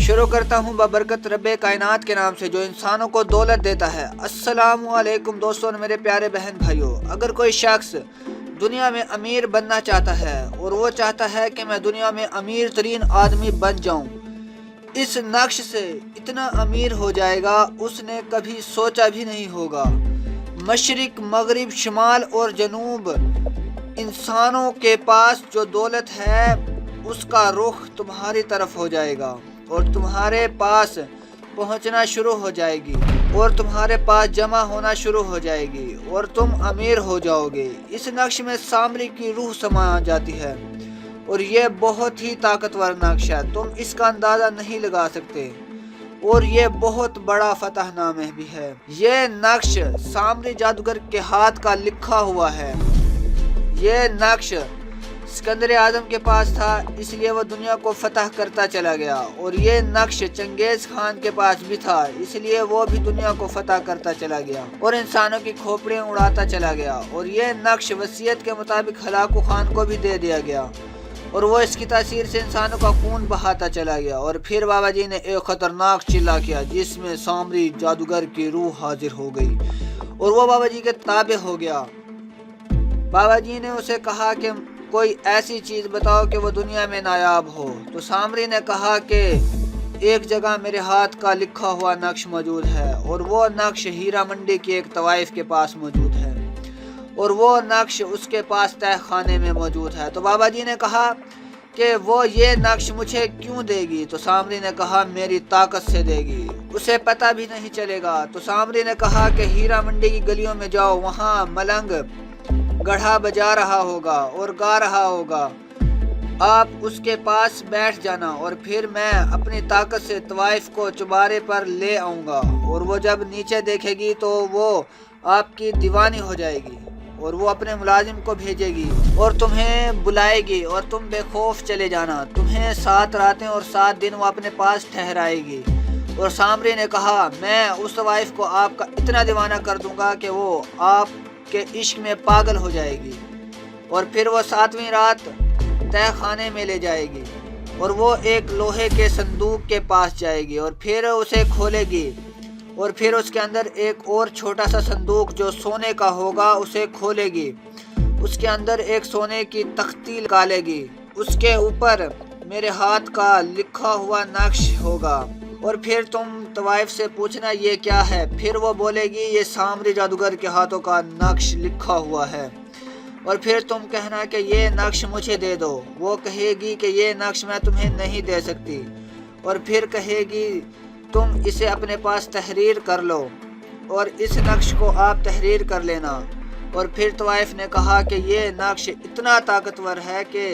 شروع کرتا ہوں ببرکت رب کائنات کے نام سے جو انسانوں کو دولت دیتا ہے۔ السلام علیکم دوستوں اور میرے پیارے بہن بھائیوں، اگر کوئی شخص دنیا میں امیر بننا چاہتا ہے اور وہ چاہتا ہے کہ میں دنیا میں امیر ترین آدمی بن جاؤں، اس نقش سے اتنا امیر ہو جائے گا اس نے کبھی سوچا بھی نہیں ہوگا۔ مشرق، مغرب، شمال اور جنوب، انسانوں کے پاس جو دولت ہے اس کا رخ تمہاری طرف ہو جائے گا اور تمہارے پاس پہنچنا شروع ہو جائے گی اور تمہارے پاس جمع ہونا شروع ہو جائے گی اور تم امیر ہو جاؤ گے۔ اس نقش میں سامری کی روح سما جاتی ہے اور یہ بہت ہی طاقتور نقش ہے، تم اس کا اندازہ نہیں لگا سکتے اور یہ بہت بڑا فتح نامہ بھی ہے۔ یہ نقش سامری جادوگر کے ہاتھ کا لکھا ہوا ہے۔ یہ نقش سکندر اعظم کے پاس تھا، اس لیے وہ دنیا کو فتح کرتا چلا گیا، اور یہ نقش چنگیز خان کے پاس بھی تھا، اس لیے وہ بھی دنیا کو فتح کرتا چلا گیا اور انسانوں کی کھوپڑیاں اڑاتا چلا گیا، اور یہ نقش وصیت کے مطابق ہلاکو خان کو بھی دے دیا گیا اور وہ اس کی تاثیر سے انسانوں کا خون بہاتا چلا گیا۔ اور پھر بابا جی نے ایک خطرناک چلا کیا جس میں سامری جادوگر کی روح حاضر ہو گئی اور وہ بابا جی کے تابع ہو گیا۔ بابا جی نے اسے کہا کہ کوئی ایسی چیز بتاؤ کہ وہ دنیا میں نایاب ہو، تو سامری نے کہا کہ ایک جگہ میرے ہاتھ کا لکھا ہوا نقش موجود ہے اور وہ نقش ہیرا منڈی کی ایک طوائف کے پاس موجود ہے اور وہ نقش اس کے پاس تہ خانے میں موجود ہے۔ تو بابا جی نے کہا کہ وہ یہ نقش مجھے کیوں دے گی؟ تو سامری نے کہا میری طاقت سے دے گی، اسے پتہ بھی نہیں چلے گا۔ تو سامری نے کہا کہ ہیرا منڈی کی گلیوں میں جاؤ، وہاں ملنگ گڑھا بجا رہا ہوگا اور گا رہا ہوگا، آپ اس کے پاس بیٹھ جانا اور پھر میں اپنی طاقت سے طوائف کو چبارے پر لے آؤں گا، اور وہ جب نیچے دیکھے گی تو وہ آپ کی دیوانی ہو جائے گی اور وہ اپنے ملازم کو بھیجے گی اور تمہیں بلائے گی اور تم بے خوف چلے جانا، تمہیں 7 راتیں اور 7 دن وہ اپنے پاس ٹھہرائے گی۔ اور سامری نے کہا میں اس طوائف کو آپ کا اتنا دیوانہ کر دوں گا کہ وہ آپ کے عشق میں پاگل ہو جائے گی، اور پھر وہ 7ویں رات تہ خانے میں لے جائے گی اور وہ ایک لوہے کے صندوق کے پاس جائے گی اور پھر اسے کھولے گی اور پھر اس کے اندر ایک اور چھوٹا سا صندوق جو سونے کا ہوگا اسے کھولے گی، اس کے اندر ایک سونے کی تختی نکالے گی، اس کے اوپر میرے ہاتھ کا لکھا ہوا نقش ہوگا، اور پھر تم طوائف سے پوچھنا یہ کیا ہے، پھر وہ بولے گی یہ سامری جادوگر کے ہاتھوں کا نقش لکھا ہوا ہے، اور پھر تم کہنا کہ یہ نقش مجھے دے دو، وہ کہے گی کہ یہ نقش میں تمہیں نہیں دے سکتی، اور پھر کہے گی تم اسے اپنے پاس تحریر کر لو اور اس نقش کو آپ تحریر کر لینا۔ اور پھر طوائف نے کہا کہ یہ نقش اتنا طاقتور ہے کہ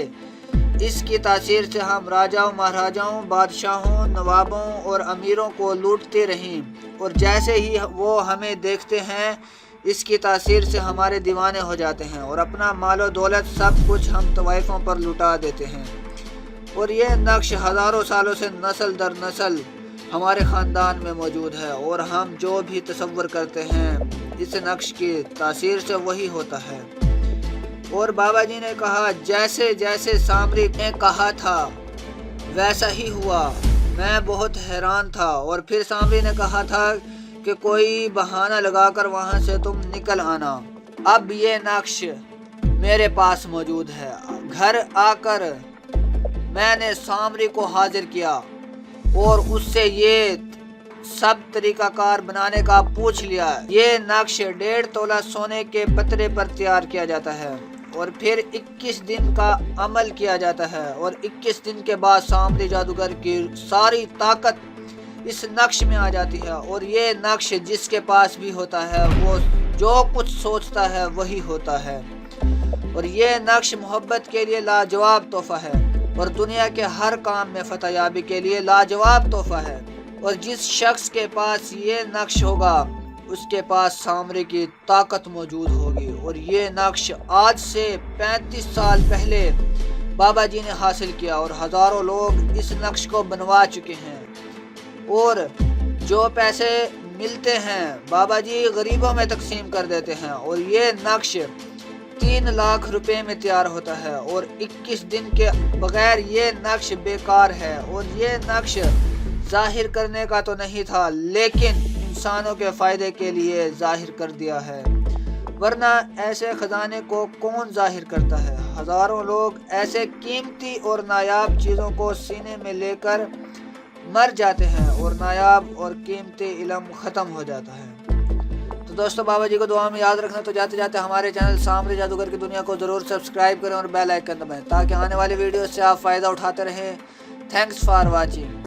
اس کی تاثیر سے ہم راجاؤں، مہاراجاؤں، بادشاہوں، نوابوں اور امیروں کو لوٹتے رہیں، اور جیسے ہی وہ ہمیں دیکھتے ہیں اس کی تاثیر سے ہمارے دیوانے ہو جاتے ہیں اور اپنا مال و دولت سب کچھ ہم طوائفوں پر لٹا دیتے ہیں، اور یہ نقش ہزاروں سالوں سے نسل در نسل ہمارے خاندان میں موجود ہے، اور ہم جو بھی تصور کرتے ہیں اس نقش کی تاثیر سے وہی ہوتا ہے۔ اور بابا جی نے کہا جیسے جیسے سامری نے کہا تھا ویسا ہی ہوا، میں بہت حیران تھا، اور پھر سامری نے کہا تھا کہ کوئی بہانہ لگا کر وہاں سے تم نکل آنا۔ اب یہ نقش میرے پاس موجود ہے، گھر آ کر میں نے سامری کو حاضر کیا اور اس سے یہ سب طریقہ کار بنانے کا پوچھ لیا۔ یہ نقش 1.5 تولہ سونے کے پترے پر تیار کیا جاتا ہے اور پھر 21 دن کا عمل کیا جاتا ہے، اور 21 دن کے بعد سامری جادوگر کی ساری طاقت اس نقش میں آ جاتی ہے، اور یہ نقش جس کے پاس بھی ہوتا ہے وہ جو کچھ سوچتا ہے وہی ہوتا ہے، اور یہ نقش محبت کے لیے لاجواب تحفہ ہے اور دنیا کے ہر کام میں فتح یابی کے لیے لاجواب تحفہ ہے، اور جس شخص کے پاس یہ نقش ہوگا اس کے پاس سامری کی طاقت موجود ہوگی۔ اور یہ نقش آج سے 35 سال پہلے بابا جی نے حاصل کیا اور ہزاروں لوگ اس نقش کو بنوا چکے ہیں، اور جو پیسے ملتے ہیں بابا جی غریبوں میں تقسیم کر دیتے ہیں، اور یہ نقش 3 لاکھ روپے میں تیار ہوتا ہے، اور 21 دن کے بغیر یہ نقش بیکار ہے، اور یہ نقش ظاہر کرنے کا تو نہیں تھا لیکن انسانوں کے فائدے کے لیے ظاہر کر دیا ہے، ورنہ ایسے خزانے کو کون ظاہر کرتا ہے؟ ہزاروں لوگ ایسے قیمتی اور نایاب چیزوں کو سینے میں لے کر مر جاتے ہیں اور نایاب اور قیمتی علم ختم ہو جاتا ہے۔ تو دوستو، بابا جی کو دعا میں یاد رکھنا۔ تو جاتے جاتے ہمارے چینل سامری جادوگر کی دنیا کو ضرور سبسکرائب کریں اور بیل آئیکن دبائیں تاکہ آنے والی ویڈیو سے آپ فائدہ اٹھاتے رہیں۔ Thanks for watching.